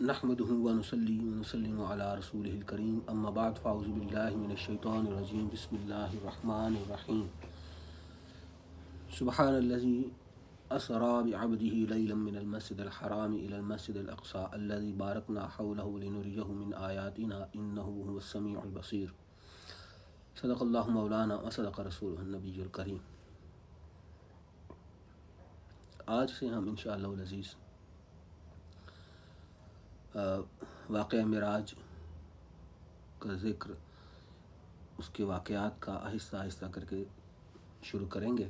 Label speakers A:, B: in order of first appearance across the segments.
A: نحمده ونصلي ونسلم على رسوله الكريم اما بعد فاعوذ بالله من الشيطان الرجيم بسم الله الرحمن الرحيم سبحان الذي أسرى بعبده ليلا من المسجد الحرام إلى المسجد الأقصى الذي باركنا حوله لنريه من آياتنا إنه هو السميع البصير صدق الله مولانا وصدق رسوله النبی الکریم۔ آج سے ہم انشاءاللہ العزیز واقعہ معراج کا ذکر، اس کے واقعات کا آہستہ آہستہ کر کے شروع کریں گے۔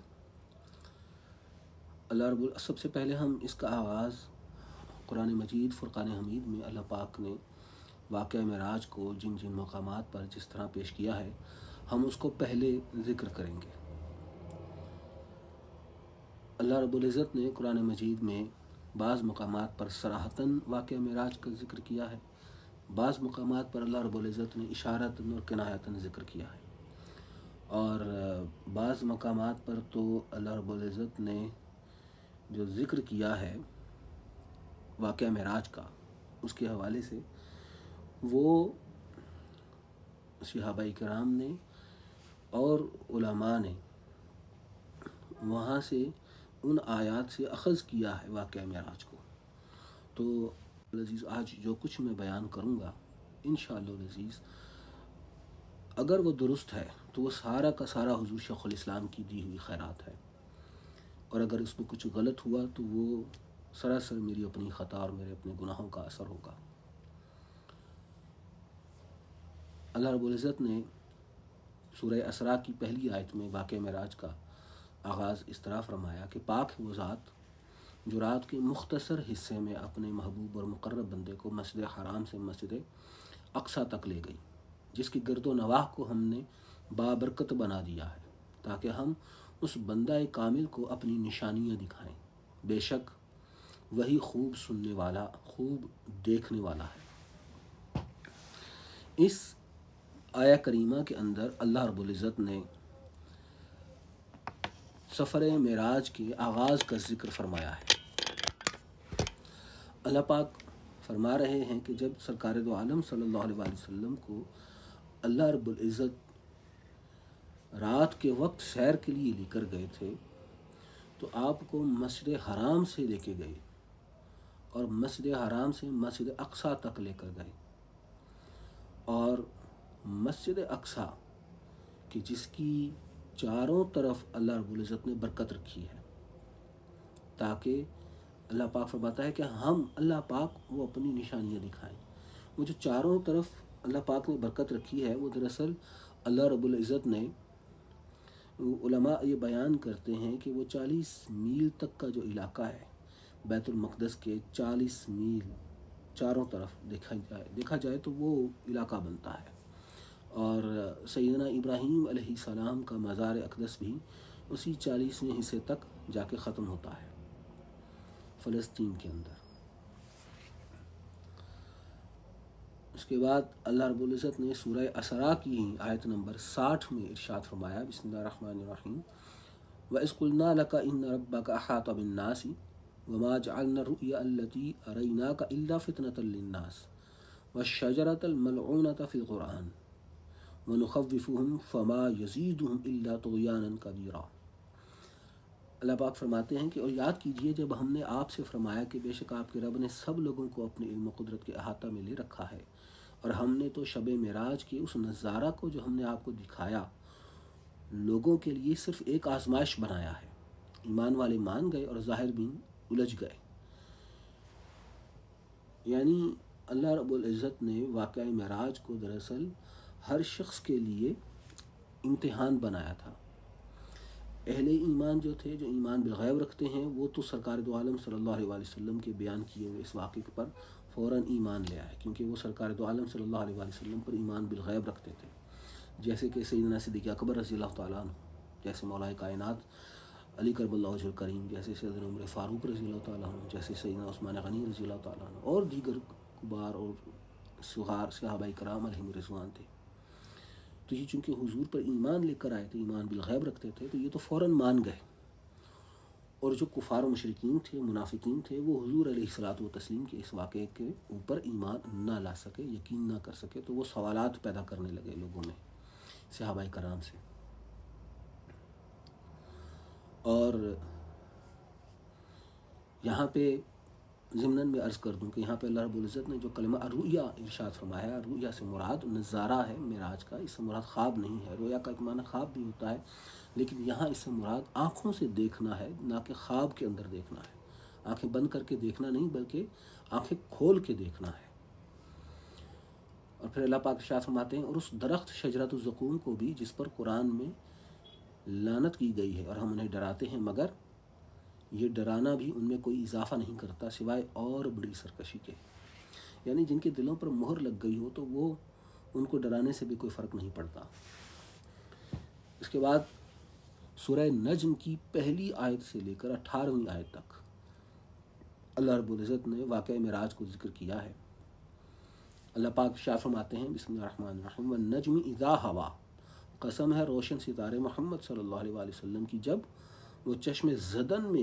A: سب سے پہلے ہم اس کا آغاز قرآن مجید فرقان حمید میں اللہ پاک نے واقعہ معراج کو جن جن مقامات پر جس طرح پیش کیا ہے، ہم اس کو پہلے ذکر کریں گے۔ اللہ رب العزت نے قرآن مجید میں بعض مقامات پر صراحتاً واقعہ معراج کا ذکر کیا ہے، بعض مقامات پر اللہ رب العزت نے اشارتاً اور کنایتاً ذکر کیا ہے، اور بعض مقامات پر تو اللہ رب العزت نے جو ذکر کیا ہے واقعہ معراج کا، اس کے حوالے سے وہ صحابہ کرام نے اور علماء نے وہاں سے ان آیات سے اخذ کیا ہے واقعہ معراج کو۔ تو العزیز آج جو کچھ میں بیان کروں گا انشاءاللہ العزیز، اگر وہ درست ہے تو وہ سارا کا سارا حضور شیخ الاسلام کی دی ہوئی خیرات ہے، اور اگر اس میں کچھ غلط ہوا تو وہ سراسر میری اپنی خطا اور میرے اپنے گناہوں کا اثر ہوگا۔ اللہ رب العزت نے سورہ اسراء کی پہلی آیت میں واقعہ معراج کا آغاز اس طرح فرمایا کہ پاک ہے وہ ذات جو رات کے مختصر حصے میں اپنے محبوب اور مقرب بندے کو مسجد حرام سے مسجد اقصیٰ تک لے گئی، جس کی گرد و نواح کو ہم نے بابرکت بنا دیا ہے تاکہ ہم اس بندہ کامل کو اپنی نشانیاں دکھائیں۔ بے شک وہی خوب سننے والا، خوب دیکھنے والا ہے۔ اس آیہ کریمہ کے اندر اللہ رب العزت نے سفر معراج کے آغاز کا ذکر فرمایا ہے۔ اللہ پاک فرما رہے ہیں کہ جب سرکار دو عالم صلی اللہ علیہ وسلم کو اللہ رب العزت رات کے وقت سیر کے لیے لے کر گئے تھے تو آپ کو مسجد حرام سے لے کے گئے اور مسجد حرام سے مسجد اقصیٰ تک لے کر گئے، اور مسجد اقصیٰ کہ جس کی چاروں طرف اللہ رب العزت نے برکت رکھی ہے، تاکہ اللہ پاک فرماتا ہے کہ ہم اللہ پاک وہ اپنی نشانیاں دکھائیں۔ وہ جو چاروں طرف اللہ پاک نے برکت رکھی ہے، وہ دراصل اللہ رب العزت نے، علماء یہ بیان کرتے ہیں کہ وہ 40 میل تک کا جو علاقہ ہے بیت المقدس کے 40 میل چاروں طرف دیکھا جائے تو وہ علاقہ بنتا ہے، اور سیدنا ابراہیم علیہ السلام کا مزار اقدس بھی اسی 40ویں حصے تک جا کے ختم ہوتا ہے فلسطین کے اندر۔ اس کے بعد اللہ رب العزت نے سورہ اسراء کی آیت نمبر 60 میں ارشاد فرمایا، بسم اللہ الرحمن الرحیم، وَإِذْ قُلْنَا لَكَ إِنَّ رَبَّكَ أَحَاطَ بِالنَّاسِ وَمَا جَعَلْنَا الرُّؤْيَا الَّتِي أَرَيْنَاكَ إِلَّا فِتْنَةً لِلنَّاسِ وَالشَّجَرَةَ الْمَلْعُونَةَ فِي الْقُرْآنِ وَنُخَوِّفُهُمْ فَمَا يَزِيدُهُمْ إِلَّا طُغْيَانًا كَبِيرًا۔ اللہ پاک فرماتے ہیں کہ اور یاد کیجئے جب ہم نے آپ سے فرمایا کہ بے شک آپ کے رب نے سب لوگوں کو اپنے علم و قدرت کے احاطہ میں لے رکھا ہے، اور ہم نے تو شب معراج کے اس نظارہ کو جو ہم نے آپ کو دکھایا لوگوں کے لیے صرف ایک آزمائش بنایا ہے۔ ایمان والے مان گئے اور ظاہر بین الجھ گئے۔ یعنی اللہ رب العزت نے واقعہ معراج کو دراصل ہر شخص کے لیے امتحان بنایا تھا۔ اہل ایمان جو تھے، جو ایمان بالغیب رکھتے ہیں، وہ تو سرکار دو عالم صلی اللہ علیہ وسلم کے بیان کیے ہوئے اس واقعے پر فوراً ایمان لے آئے، کیونکہ وہ سرکار دو عالم صلی اللہ علیہ وسلم پر ایمان بالغیب رکھتے تھے، جیسے کہ سیدنا صدیق اکبر رضی اللہ تعالیٰ عنہ، جیسے مولا کائنات علی کرم اللہ وجہ الکریم، جیسے سیدنا عمر فاروق رضی اللہ تعالیٰ عنہ، جیسے سیدنا عثمان غنی رضی اللہ تعالیٰ عنہ، اور دیگر کبار اور صغار صحابہ کرام علیہم رضوان تھے۔ تو یہ چونکہ حضور پر ایمان لے کر آئے تھے، ایمان بالغیب رکھتے تھے، تو یہ تو فوراً مان گئے، اور جو کفار و مشرکین تھے، منافقین تھے، وہ حضور علیہ الصلوۃ والتسلیم کے اس واقعے کے اوپر ایمان نہ لا سکے، یقین نہ کر سکے، تو وہ سوالات پیدا کرنے لگے لوگوں میں، صحابہ کرام سے۔ اور یہاں پہ ضمناً میں عرض کر دوں کہ یہاں پہ اللہ رب العزت نے جو کلمہ الرؤیا ارشاد فرمایا ہے، الرؤیا سے مراد نظارہ ہے معراج کا، اس سے مراد خواب نہیں ہے۔ رویا کا ایک معنی خواب بھی ہوتا ہے، لیکن یہاں اس سے مراد آنکھوں سے دیکھنا ہے، نہ کہ خواب کے اندر دیکھنا ہے، آنکھیں بند کر کے دیکھنا نہیں بلکہ آنکھیں کھول کے دیکھنا ہے۔ اور پھر اللہ پاک ارشاد فرماتے ہیں، اور اس درخت شجرۃ الزقوم کو بھی جس پر قرآن میں لعنت کی گئی ہے، اور ہم انہیں ڈراتے ہیں مگر یہ ڈرانا بھی ان میں کوئی اضافہ نہیں کرتا سوائے اور بڑی سرکشی کے، یعنی جن کے دلوں پر مہر لگ گئی ہو تو وہ ان کو ڈرانے سے بھی کوئی فرق نہیں پڑتا۔ اس کے بعد سورہ نجم کی پہلی آیت سے لے کر 18ویں آیت تک اللہ رب العزت نے واقعہ معراج کو ذکر کیا ہے۔ اللہ پاک ارشاد فرماتے ہیں، بسم اللہ الرحمن الرحیم، والنجم اذا ہوا، قسم ہے روشن ستارے محمد صلی اللہ علیہ وآلہ وسلم کی جب وہ چشم زدن میں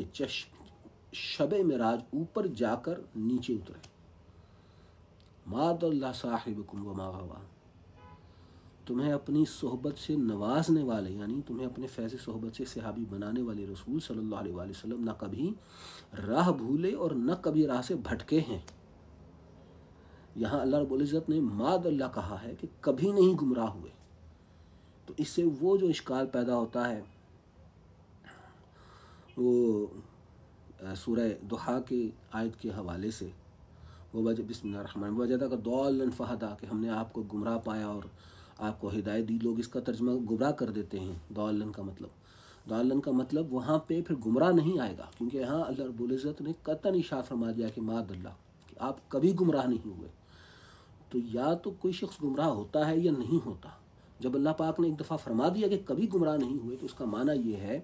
A: شب معراج اوپر جا کر نیچے اترے۔ ما ضل صاحبکم وما غوا، تمہیں اپنی صحبت سے نوازنے والے، یعنی تمہیں اپنے فیض صحبت سے صحابی بنانے والے رسول صلی اللہ علیہ وآلہ وسلم نہ کبھی راہ بھولے اور نہ کبھی راہ سے بھٹکے ہیں۔ یہاں اللہ رب العزت نے ما ضل کہا ہے کہ کبھی نہیں گمراہ ہوئے، تو اس سے وہ جو اشکال پیدا ہوتا ہے وہ سورہ ضحیٰ کے آیت کے حوالے سے، وہ بسم اللہ الرحمن الرحیم، وجدک ضالا فہدی، کہ ہم نے آپ کو گمراہ پایا اور آپ کو ہدایت دی۔ لوگ اس کا ترجمہ گمراہ کر دیتے ہیں، ضالا کا مطلب وہاں پہ پھر گمراہ نہیں آئے گا، کیونکہ یہاں اللہ رب العزت نے قطعاً ارشاد فرما دیا کہ ما ضل، کہ آپ کبھی گمراہ نہیں ہوئے۔ تو یا تو کوئی شخص گمراہ ہوتا ہے یا نہیں ہوتا۔ جب اللہ پاک نے ایک دفعہ فرما دیا کہ کبھی گمراہ نہیں ہوئے، تو اس کا معنی یہ ہے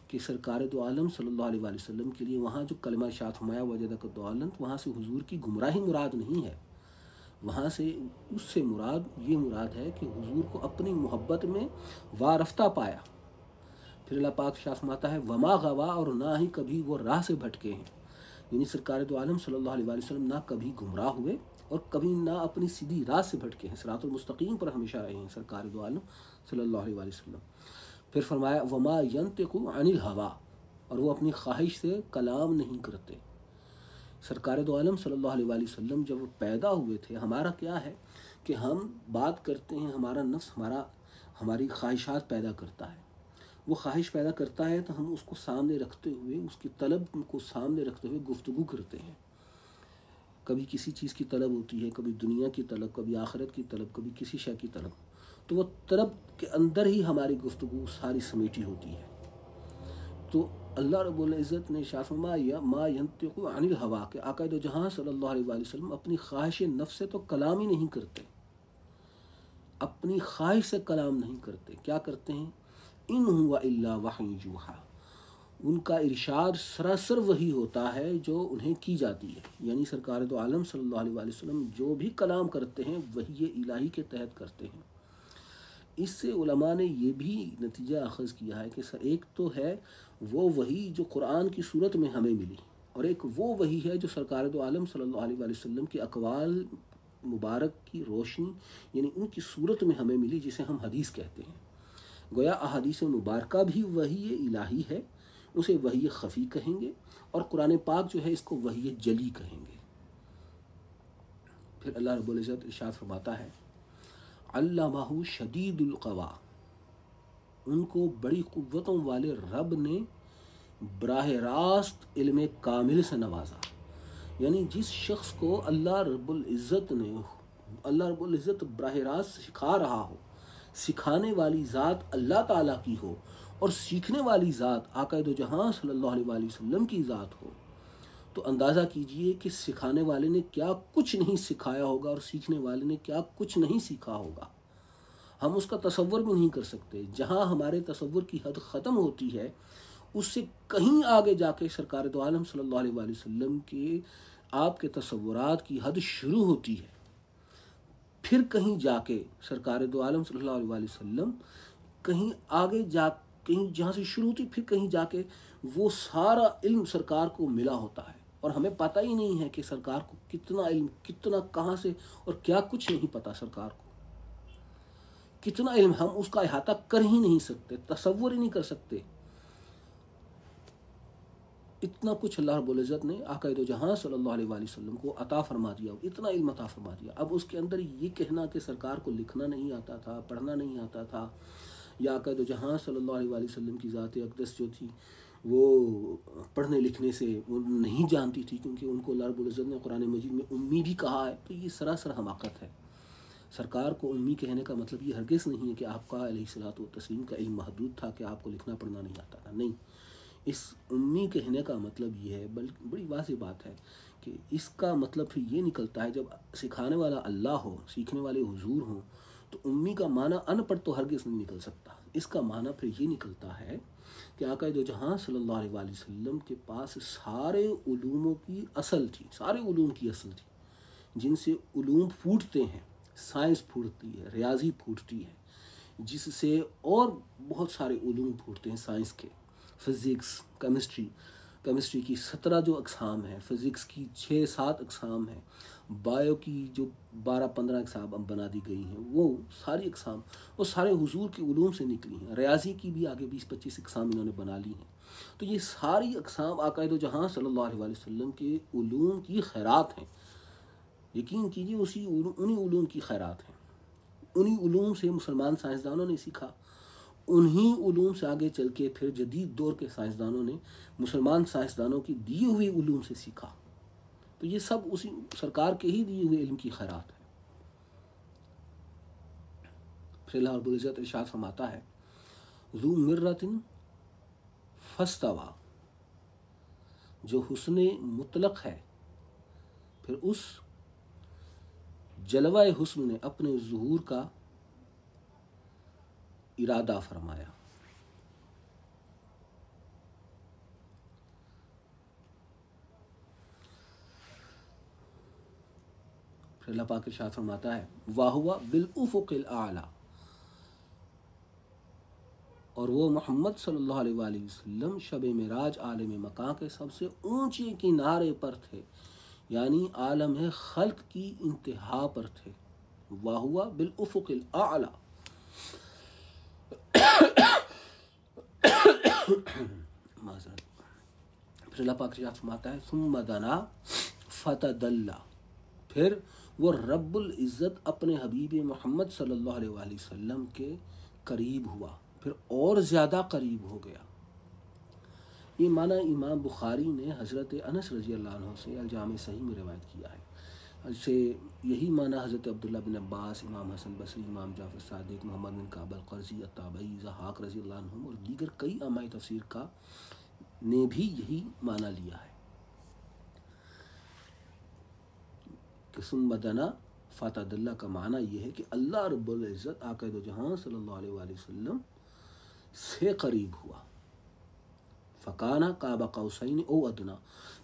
A: کہ سرکار دو عالم صلی اللہ علیہ وآلہ وسلم کے لیے وہاں جو کلمہ ارشاد فرمایا وجدک ضالا، وہاں سے حضور کی گمراہی مراد نہیں ہے، وہاں سے اس سے مراد یہ مراد ہے کہ حضور کو اپنی محبت میں وارفتہ پایا۔ پھر اللہ پاک ارشاد فرماتا ہے وما غوا، اور نہ ہی کبھی وہ راہ سے بھٹکے ہیں، یعنی سرکار دو عالم صلی اللہ علیہ وآلہ وسلم نہ کبھی گمراہ ہوئے اور کبھی نہ اپنی سیدھی راہ سے بھٹکے ہیں، صراط المستقیم پر ہمیشہ رہے ہیں سرکار دو عالم صلی اللہ علیہ وآلہ وسلم۔ پھر فرمایا وما ینطق عن الہوا، اور وہ اپنی خواہش سے کلام نہیں کرتے۔ سرکار دو عالم صلی اللہ علیہ وآلہ وسلم جب وہ پیدا ہوئے تھے، ہمارا کیا ہے کہ ہم بات کرتے ہیں، ہمارا نفس ہماری خواہشات پیدا کرتا ہے، وہ خواہش پیدا کرتا ہے تو ہم اس کو سامنے رکھتے ہوئے، اس کی طلب کو سامنے رکھتے ہوئے گفتگو کرتے ہیں۔ کبھی کسی چیز کی طلب ہوتی ہے، کبھی دنیا کی طلب، کبھی آخرت کی طلب، کبھی کسی شے کی طلب، تو وہ طلب کے اندر ہی ہماری گفتگو ساری سمیٹی ہوتی ہے۔ تو اللہ رب العزت نے ارشاد فرمایا ما ینطق عن الہوا، کہ آقا دو جہاں صلی اللہ علیہ وآلہ وسلم اپنی خواہش نفس سے تو کلام ہی نہیں کرتے، اپنی خواہش سے کلام نہیں کرتے، کیا کرتے ہیں؟ ان ہوا الا وحی یوحی، ان کا ارشاد سراسر وہی ہوتا ہے جو انہیں کی جاتی ہے، یعنی سرکار دو عالم صلی اللہ علیہ وآلہ وسلم جو بھی کلام کرتے ہیں وحی الہی کے تحت کرتے ہیں۔ اس سے علماء نے یہ بھی نتیجہ اخذ کیا ہے کہ ایک تو ہے وہ وحی جو قرآن کی صورت میں ہمیں ملی، اور ایک وہ وحی ہے جو سرکار دو عالم صلی اللہ علیہ وآلہ وسلم کے اقوال مبارک کی روشنی، یعنی ان کی صورت میں ہمیں ملی، جسے ہم حدیث کہتے ہیں۔ گویا احادیث مبارکہ بھی وحی الہی ہے، اسے وحی خفی کہیں گے، اور قرآن پاک جو ہے اس کو وحی جلی کہیں گے۔ پھر اللہ رب العزت ارشاد فرماتا ہے علمہ شدید القوا، ان کو بڑی قوتوں والے رب نے براہ راست علم کامل سے نوازا، یعنی جس شخص کو اللہ رب العزت براہ راست سکھا رہا ہو، سکھانے والی ذات اللہ تعالیٰ کی ہو اور سیکھنے والی ذات آقا دو جہاں صلی اللہ علیہ وآلہ وسلم کی ذات ہو، تو اندازہ کیجئے کہ سکھانے والے نے کیا کچھ نہیں سکھایا ہوگا اور سیکھنے والے نے کیا کچھ نہیں سیکھا ہوگا۔ ہم اس کا تصور بھی نہیں کر سکتے۔ جہاں ہمارے تصور کی حد ختم ہوتی ہے، اس سے کہیں آگے جا کے سرکار دو عالم صلی اللہ علیہ وآلہ وسلم کے آپ کے تصورات کی حد شروع ہوتی ہے۔ پھر کہیں جا کے سرکار دو عالم صلی اللہ علیہ وآلہ وسلم کہیں آگے کہیں جہاں سے شروع ہوتی، پھر کہیں جا کے وہ سارا علم سرکار کو ملا ہوتا ہے، اور ہمیں پتہ ہی نہیں ہے کہ سرکار کو کتنا علم، کتنا کہاں سے اور کیا کچھ نہیں پتہ سرکار کو، کتنا علم ہم اس کا احاطہ کر ہی نہیں سکتے، تصور ہی نہیں کر سکتے۔ اتنا کچھ اللہ رب العزت نے آقا دو جہاں صلی اللہ علیہ وآلہ وسلم کو عطا فرما دیا، اتنا علم عطا فرما دیا۔ اب اس کے اندر یہ کہنا کہ سرکار کو لکھنا نہیں آتا تھا، پڑھنا نہیں آتا تھا، یا آقا دو جہاں صلی اللہ علیہ وآلہ وسلم کی ذات اقدس جو تھی وہ پڑھنے لکھنے سے وہ نہیں جانتی تھی، کیونکہ ان کو اللہ رب العزت نے قرآن مجید میں امی بھی کہا ہے، تو یہ سراسر حماقت ہے۔ سرکار کو امی کہنے کا مطلب یہ ہرگز نہیں ہے کہ آپ کا علیہ الصلوۃ والتسلیم کا علم محدود تھا، کہ آپ کو لکھنا پڑھنا نہیں آتا تھا، نہیں۔ اس امی کہنے کا مطلب یہ ہے، بلکہ بڑی واضح بات ہے کہ اس کا مطلب پھر یہ نکلتا ہے، جب سکھانے والا اللہ ہو، سیکھنے والے حضور ہوں، تو امی کا معنی ان پڑھ تو ہرگز نہیں نکل سکتا۔ اس کا معنی پھر یہ نکلتا ہے کہ آقا دو جہاں صلی اللہ علیہ وآلہ وسلم کے پاس سارے علوموں کی اصل تھی، سارے علوم کی اصل تھی، جن سے علوم پھوٹتے ہیں۔ سائنس پھوٹتی ہے، ریاضی پھوٹتی ہے، جس سے اور بہت سارے علوم پھوٹتے ہیں سائنس کے، فزکس، کیمسٹری کی 17 جو اقسام ہیں، فزکس کی 6-7 اقسام ہیں، بایو کی جو 12-15 اقسام بنا دی گئی ہیں، وہ ساری اقسام وہ سارے حضور کے علوم سے نکلی ہیں۔ ریاضی کی بھی آگے 20-25 اقسام انہوں نے بنا لی ہیں۔ تو یہ ساری اقسام آقا دو جہاں صلی اللہ علیہ وآلہ وسلم کے علوم کی خیرات ہیں۔ یقین کیجیے انہی علوم کی خیرات ہیں، انہی علوم سے مسلمان سائنسدانوں نے سیکھا، انہی علوم سے آگے چل کے پھر جدید دور کے سائنسدانوں نے مسلمان سائنسدانوں کی دیے ہوئے علوم سے سیکھا۔ تو یہ سب اسی سرکار کے ہی دیے ہوئے علم کی خیرات ہے۔ پھر اللہ رب العزت ارشاد فرماتا ہے ذو مرۃ فاستویٰ، جو حسن مطلق ہے، پھر اس جلوہ حسن نے اپنے ظہور کا ارادہ فرمایا۔ پھر اللہ پاک ارشاد فرماتا ہے وَهُوَ بِالْأُفُقِ الْأَعْلَى، اور وہ محمد صلی اللہ علیہ وآلہ وسلم شب معراج عالم مکاں کے سب سے اونچے کنارے پر تھے، یعنی عالم خلق کی انتہا پر تھے۔ وَهُوَ بِالْأُفُقِ الْأَعْلَى، معذرت۔ پھر اللہ پاک ارشاد فرماتا ہے ثم دنا فتدلی، پھر وہ رب العزت اپنے حبیب محمد صلی اللہ علیہ وآلہ وسلم کے قریب ہوا، پھر اور زیادہ قریب ہو گیا۔ یہ معنی امام بخاری نے حضرت انس رضی اللہ عنہ سے الجامع صحیح میں روایت کیا ہے۔ اسے یہی معنی حضرت عبداللہ بن عباس، امام حسن بصری، امام جعفر صادق، محمد بن کعب القرظی، الطبری، ضحاک رضی اللہ عنہم اور دیگر کئی علماء تفسیر کا نے بھی یہی معنی لیا ہے کہ ثم دنا فتدلی کا معنی یہ ہے کہ اللہ رب العزت آقا دو جہاں صلی اللہ علیہ وآلہ وسلم سے قریب ہوا۔ فکانہ قاب قوسین او ادنا،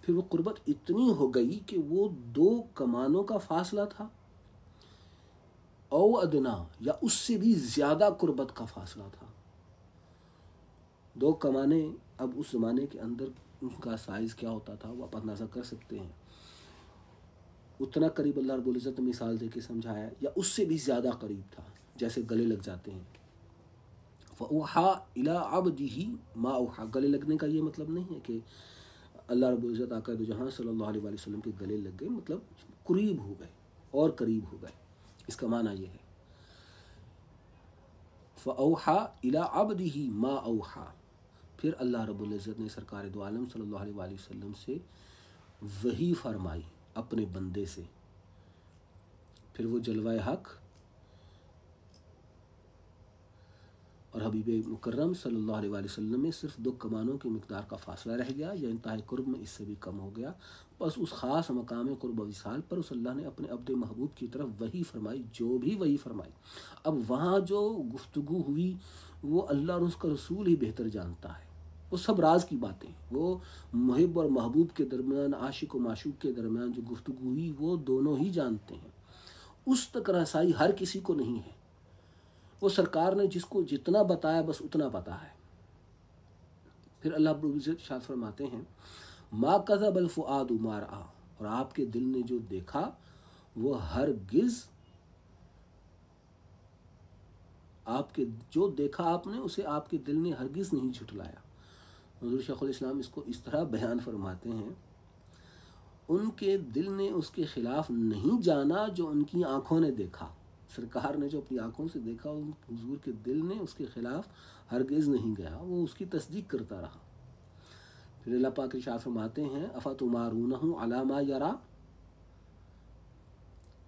A: پھر وہ قربت اتنی ہو گئی کہ وہ 2 کمانوں کا فاصلہ تھا، او ادنا یا اس سے بھی زیادہ قربت کا فاصلہ تھا۔ 2 کمانیں اب اس زمانے کے اندر ان کا سائز کیا ہوتا تھا وہ آپ اندازہ کر سکتے ہیں، اتنا قریب اللہ رب العزت نے مثال دے کے سمجھایا، یا اس سے بھی زیادہ قریب تھا، جیسے گلے لگ جاتے ہیں۔ فَأُوحَىٰ إِلَىٰ عَبْدِهِ مَا أَوْحَىٰ، گلے لگنے کا یہ مطلب نہیں ہے کہ اللہ رب العزت آقا دو جہاں صلی اللہ علیہ وآلہ وسلم کے گلے لگ گئے، مطلب قریب ہو گئے اور قریب ہو گئے، اس کا معنی یہ ہے۔ فَأَوْحَىٰ إِلَىٰ عَبْدِهِ مَا أَوْحَىٰ، پھر اللہ رب العزت نے سرکار دو عالم صلی اللہ علیہ وآلہ وسلم سے وحی فرمائی اپنے بندے سے، پھر وہ جلوہ حق اور حبیب مکرم صلی اللہ علیہ وآلہ وسلم میں صرف 2 کمانوں کی مقدار کا فاصلہ رہ گیا، یا انتہائی قرب میں اس سے بھی کم ہو گیا۔ بس اس خاص مقام قرب و وصال پر اس اللہ نے اپنے عبد محبوب کی طرف وحی فرمائی، جو بھی وحی فرمائی۔ اب وہاں جو گفتگو ہوئی وہ اللہ اور اس کا رسول ہی بہتر جانتا ہے، وہ سب راز کی باتیں، وہ محب اور محبوب کے درمیان، عاشق و معشوق کے درمیان جو گفتگو ہوئی وہ دونوں ہی جانتے ہیں، اس تک رسائی ہر کسی کو نہیں ہے۔ وہ سرکار نے جس کو جتنا بتایا بس اتنا پتا ہے، پھر اللہ رب العزت ارشاد فرماتے ہیں ما کذب الفؤاد ما رأى، اور آپ کے دل نے جو دیکھا وہ ہرگز، آپ کے جو دیکھا آپ نے اسے آپ کے دل نے ہرگز نہیں جھٹلایا۔ حضور شیخ الاسلام اس کو اس طرح بیان فرماتے ہیں، ان کے دل نے اس کے خلاف نہیں جانا جو ان کی آنکھوں نے دیکھا۔ سرکار نے جو اپنی آنکھوں سے دیکھا حضور کے دل نے اس کے خلاف ہرگز نہیں گیا، وہ اس کی تصدیق کرتا رہا۔ پھر اللہ پاک ارشاد فرماتے ہیں افتمارونہ علی ما یری،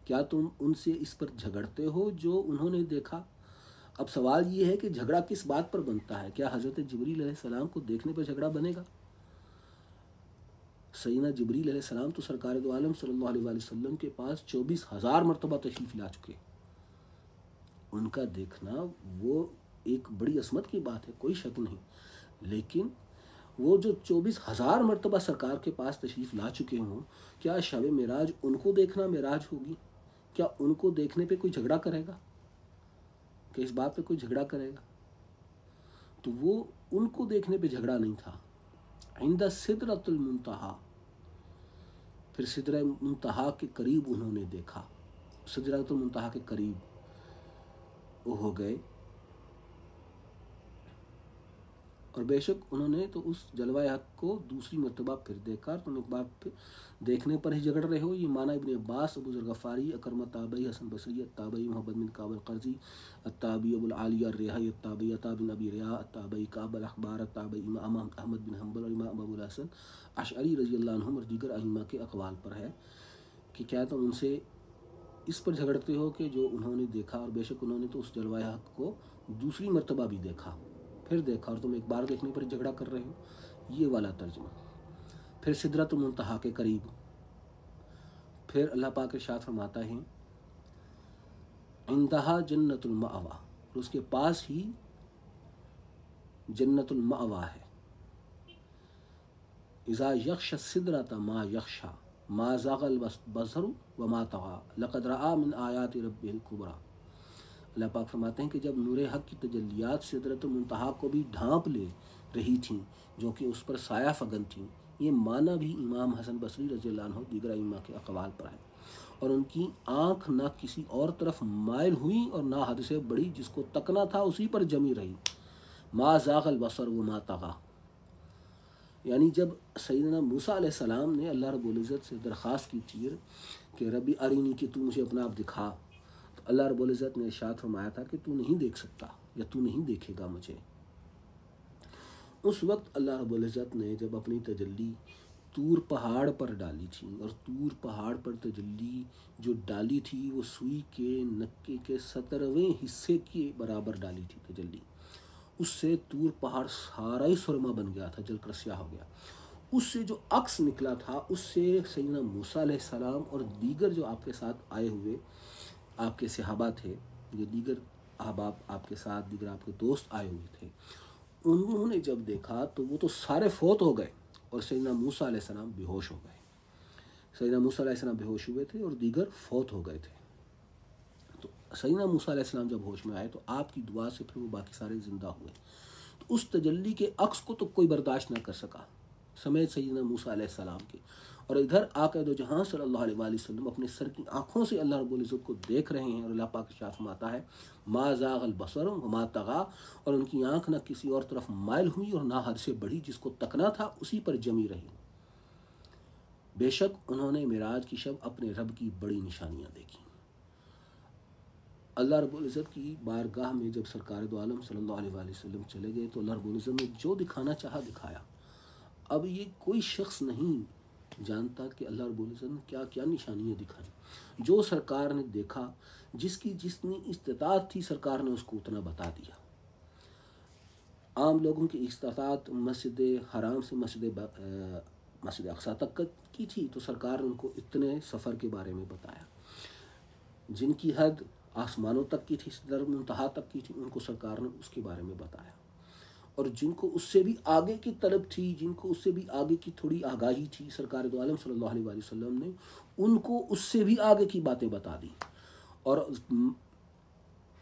A: کیا تم ان سے اس پر جھگڑتے ہو جو انہوں نے دیکھا؟ اب سوال یہ ہے کہ جھگڑا کس بات پر بنتا ہے؟ کیا حضرت جبریل علیہ السلام کو دیکھنے پر جھگڑا بنے گا؟ سیدنا جبریل علیہ السلام تو سرکار دو عالم صلی اللہ علیہ وسلم کے پاس 24,000 مرتبہ تشریف لا چکے، ان کا دیکھنا وہ ایک بڑی عظمت کی بات ہے، کوئی شک نہیں، لیکن وہ جو 24,000 مرتبہ سرکار کے پاس تشریف لا چکے ہوں، کیا شب معراج ان کو دیکھنا معراج ہوگی؟ کیا ان کو دیکھنے پہ کوئی جھگڑا کرے گا؟ کہ اس بات پہ کوئی جھگڑا کرے گا؟ تو وہ ان کو دیکھنے پہ جھگڑا نہیں تھا۔ عند سدرۃ المنتہا، پھر سدرہ منتہا کے قریب انہوں نے دیکھا، سدرۃ المنتہا کے قریب وہ ہو گئے، اور بے شک انہوں نے تو اس جلوہ حق کو دوسری مرتبہ پھر دیکھا۔ تم ایک بار پھر دیکھنے پر ہی جھگڑ رہے ہو، یہ معنی ابن عباس، ابو ذر غفاری، اکرمہ تابعی، حسن بصری التابعی، محمد بن کعب القرظی التابعی، ابو العالیہ الریحی التابعی، عطا بن ابی رباح التابعی، کعب الاحبار التابعی، امام احمد بن حنبل اور امام ابو الحسن اشعری رضی اللہ عنہم اور دیگر ائمہ کے اقوال پر ہے کہ کیا تم ان سے اس پر جھگڑتے ہو کہ جو انہوں نے دیکھا، اور بے شک انہوں نے تو اس جلوہ حق کو دوسری مرتبہ بھی دیکھا، پھر دیکھا، اور تم ایک بار دیکھنے پر جھگڑا کر رہے ہو، یہ والا ترجمہ۔ پھر سدرۃ المنتہا کے قریب، پھر اللہ پاک ارشاد فرماتا ہے عندہا جنت المأویٰ، اور اس کے پاس ہی جنت المأویٰ ہے۔ اذا یغشی السدرۃ ما یغشی ما زاغ البصر وما طغی لقد رأى من آیات ربہ الکبریٰ۔ اللہ پاک فرماتے ہیں کہ جب نور حق کی تجلیات سدرۃ المنتہا کو بھی ڈھانپ لے رہی تھیں، جو کہ اس پر سایہ فگن تھیں، یہ معنی بھی امام حسن بصری رضی اللہ عنہ دیگر ائمہ کے اقوال پر ہے، اور ان کی آنکھ نہ کسی اور طرف مائل ہوئی اور نہ حد سے بڑی، جس کو تکنا تھا اسی پر جمی رہی۔ ما زاغ البصر وما طغی، یعنی جب سیدنا موسیٰ علیہ السلام نے اللہ رب العزت سے درخواست کی تھی کہ ربی ارینی، کہ تو مجھے اپنا آپ دکھا، تو اللہ رب العزت نے ارشاد فرمایا تھا کہ تو نہیں دیکھ سکتا، یا تو نہیں دیکھے گا مجھے۔ اس وقت اللہ رب العزت نے جب اپنی تجلی طور پہاڑ پر ڈالی تھی، اور طور پہاڑ پر تجلی جو ڈالی تھی وہ سوئی کے نکے کے 17ویں حصے کے برابر ڈالی تھی تجلی، اس سے طور پہاڑ سارا ہی سرما بن گیا تھا، جل کر سیاہ ہو گیا۔ اس سے جو عکس نکلا تھا، اس سے سیدنا موسیٰ علیہ السلام اور دیگر جو آپ کے ساتھ آئے ہوئے آپ کے صحابہ تھے، جو دیگر احباب آپ کے ساتھ، دیگر آپ کے دوست آئے ہوئے تھے، انہوں نے جب دیکھا تو وہ تو سارے فوت ہو گئے، اور سیدنا موسیٰ علیہ السلام بے ہوش ہو گئے۔ سیدنا موسیٰ علیہ السلام بے ہوش ہوئے تھے اور دیگر فوت ہو گئے تھے۔ تو سیدنا موسیٰ علیہ السلام جب ہوش میں آئے تو آپ کی دعا سے پھر وہ باقی سارے زندہ ہوئے۔ تو اس تجلی کے عکس کو تو کوئی برداشت نہ کر سکا سمیت سیدنا موسیٰ علیہ السلام کے، اور ادھر آقا دو جہاں صلی اللہ علیہ وآلہ وسلم اپنے سر کی آنکھوں سے اللہ رب العزت کو دیکھ رہے ہیں، اور اللہ پاک ارشاد فرماتا ہے ما زاغ البصر وما طغی، اور ان کی آنکھ نہ کسی اور طرف مائل ہوئی اور نہ حد سے بڑھی، جس کو تکنا تھا اسی پر جمی رہی۔ بے شک انہوں نے معراج کی شب اپنے رب کی بڑی نشانیاں دیکھی۔ اللہ رب العزت کی بارگاہ میں جب سرکار دو عالم صلی اللہ علیہ وآلہ وسلم چلے گئے تو اللہ رب العزت نے جو دکھانا چاہا دکھایا۔ اب یہ کوئی شخص نہیں جانتا کہ اللہ رب العزت نے کیا کیا نشانیاں دکھائیں۔ جو سرکار نے دیکھا، جس کی جتنی استطاعت تھی سرکار نے اس کو اتنا بتا دیا۔ عام لوگوں کی استطاعت مسجد حرام سے مسجد اقصیٰ تک کی تھی، تو سرکار نے ان کو اتنے سفر کے بارے میں بتایا۔ جن کی حد آسمانوں تک کی تھی، سدرۃ المنتہا تک کی تھی، ان کو سرکار نے اس کے بارے میں بتایا، اور جن کو اس سے بھی آگے کی طلب تھی، جن کو اس سے بھی آگے کی تھوڑی آگاہی تھی، سرکار دو عالم صلی اللہ علیہ وآلہ وسلم نے ان کو اس سے بھی آگے کی باتیں بتا دی۔ اور